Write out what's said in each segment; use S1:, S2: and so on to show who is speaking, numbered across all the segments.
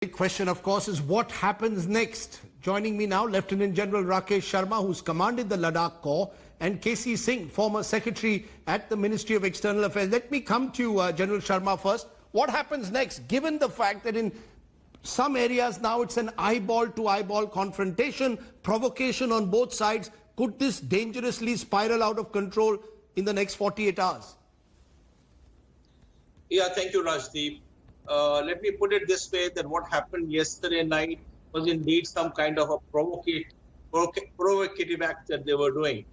S1: Big question, of course, is what happens next? Joining me now, Lieutenant General Rakesh Sharma, who's commanded the Ladakh Corps, and Singh, former Secretary at the Ministry of External Affairs. Let me come to General Sharma first. What happens next, given the fact that in some areas now it's an eyeball-to-eyeball confrontation, provocation on both sides? Could this dangerously spiral out of control in the next 48 hours?
S2: Yeah, thank you, Rajdeep. Let me put it this way, that what happened yesterday night was indeed some kind of a provocative act that they were doing.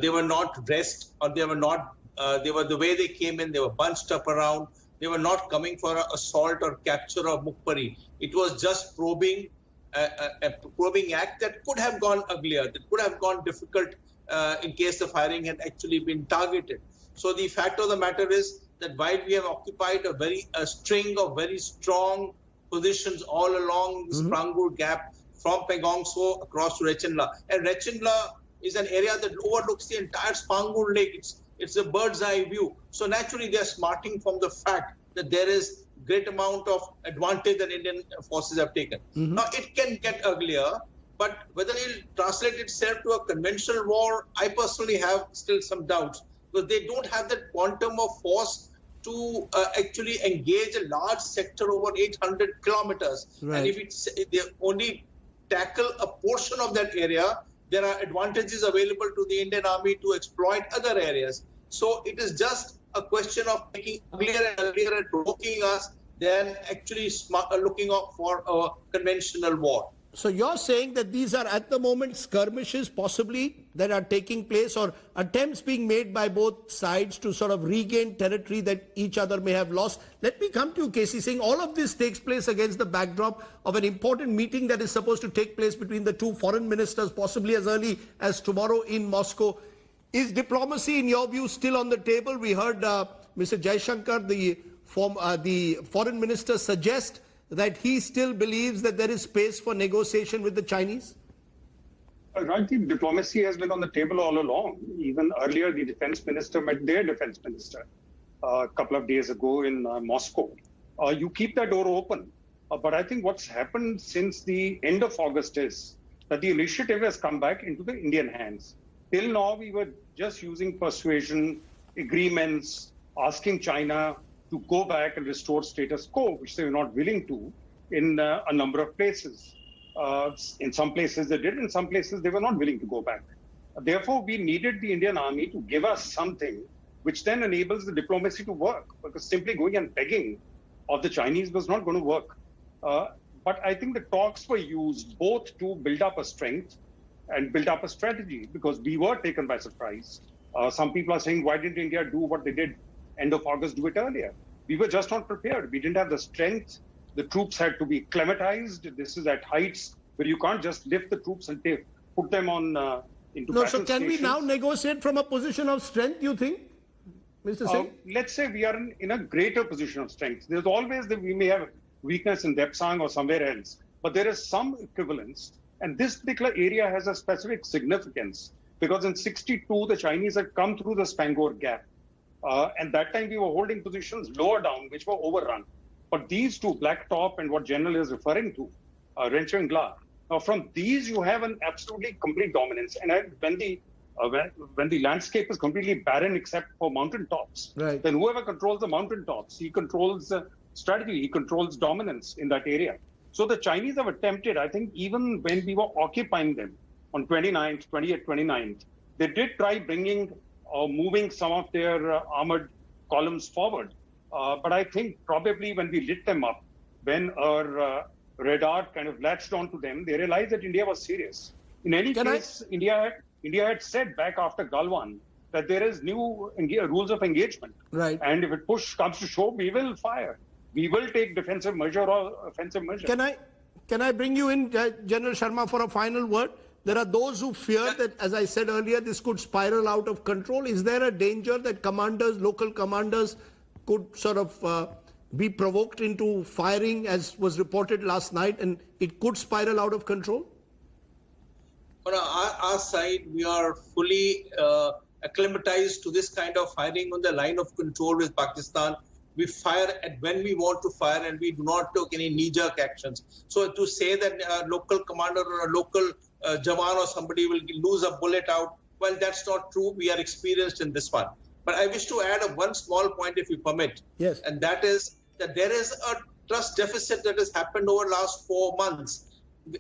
S2: They were not dressed, or they were not, the way they came in, they were bunched up around. They were not coming for an assault or capture of Mukpari. It was just probing, a probing act that could have gone uglier, that could have gone difficult in case the firing had actually been targeted. So the fact of the matter is that while we have occupied a string of very strong positions all along this Pangong Gap from Pangong So across to Rechinla, and Rechinla is an area that overlooks the entire Pangong Lake. It's a bird's eye view. So naturally they are smarting from the fact that there is great amount of advantage that Indian forces have taken. Now it can get uglier, but whether it will translate itself to a conventional war, I personally have still some doubts, because they don't have that quantum of force to actually engage a large sector over 800 kilometers.
S1: Right.
S2: And if they only tackle a portion of that area, there are advantages available to the Indian Army to exploit other areas. So it is just a question of making uglier and uglier and provoking us than actually looking out for a conventional war.
S1: So you're saying that these are at the moment skirmishes possibly that are taking place, or attempts being made by both sides to sort of regain territory that each other may have lost. Let me come to you, Singh. All of this takes place against the backdrop of an important meeting that is supposed to take place between the two foreign ministers, possibly as early as tomorrow in Moscow. Is diplomacy, in your view, still on the table? We heard Mr. Jaishankar, the foreign minister, suggest that he still believes that there is space for negotiation with the Chinese?
S3: Rajdeep, diplomacy has been on the table all along. Even earlier, the defense minister met their defense minister a couple of days ago in Moscow. You keep that door open. But I think what's happened since the end of August is that the initiative has come back into the Indian hands. Till now, we were just using persuasion, agreements, asking China to go back and restore status quo, which they were not willing to in a number of places. In some places they did, in some places they were not willing to go back. Therefore, we needed the Indian Army to give us something which then enables the diplomacy to work, because simply going and begging of the Chinese was not going to work. But I think the talks were used both to build up a strength and build up a strategy, because we were taken by surprise. Some people are saying, why didn't India do what they did end of August, do it earlier? We were just not prepared. We didn't have the strength. The troops had to be acclimatized. This is at heights where you can't just lift the troops and put them on into battle
S1: So can we now negotiate from a position of strength, you think, Mr. Singh?
S3: Let's say we are in a greater position of strength. There's always that we may have weakness in Depsang or somewhere else, but there is some equivalence. And this particular area has a specific significance, because in '62, the Chinese had come through the Pangong Gap. And that time we were holding positions lower down, which were overrun. But these two, Blacktop and what General is referring to, Renchengla, from these you have an absolutely complete dominance. And when the landscape is completely barren except for mountain tops,
S1: right,
S3: then whoever controls the mountain tops, he controls strategy, he controls dominance in that area. So the Chinese have attempted, I think, even when we were occupying them on 28th, 29th, they did try bringing moving some of their armored columns forward. But I think probably when we lit them up, when our radar kind of latched onto them, they realized that India was serious. In any case, India had said back after Galwan that there is new rules of engagement.
S1: Right.
S3: And if it push comes to shove, we will fire. We will take defensive measure or offensive measure.
S1: Can I bring you in, General Sharma, for a final word? There are those who fear that, as I said earlier, this could spiral out of control. Is there a danger that commanders, local commanders, could sort of be provoked into firing, as was reported last night, and it could spiral out of control?
S2: On our side, we are fully acclimatized to this kind of firing on the line of control with Pakistan. We fire at when we want to fire, and we do not take any knee-jerk actions. So to say that a local commander or a local Jawan or somebody will lose a bullet out, well, that's not true. We are experienced in this one. But I wish to add one small point, if you permit.
S1: Yes.
S2: And that is that there is a trust deficit that has happened over the last 4 months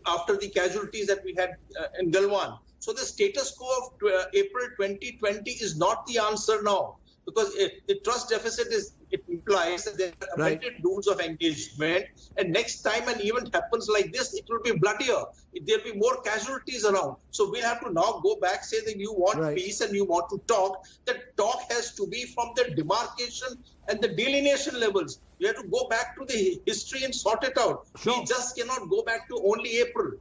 S2: after the casualties that we had in Galwan. So the status quo of April 2020 is not the answer now, because the trust deficit implies that there are amended rules of engagement, and next time an event happens like this, it will be bloodier. There will be more casualties around. So we have to now go back, say that you want peace and you want to talk. That talk has to be from the demarcation and the delineation levels. You have to go back to the history and sort it out.
S1: Sure.
S2: We just cannot go back to only April.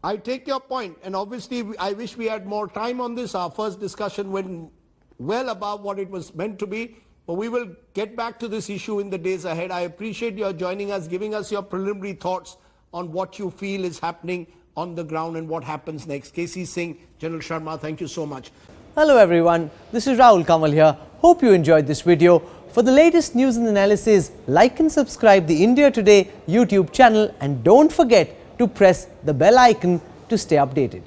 S1: I take your point, and obviously I wish we had more time on this. Our first discussion went well above what it was meant to be, but we will get back to this issue in the days ahead. I appreciate your joining us, giving us your preliminary thoughts on what you feel is happening on the ground and what happens next. KC Singh, General Sharma, thank you so much.
S4: Hello everyone, this is Rahul Kamal here. Hope you enjoyed this video. For the latest news and analysis, like and subscribe the India Today YouTube channel, and don't forget to press the bell icon to stay updated.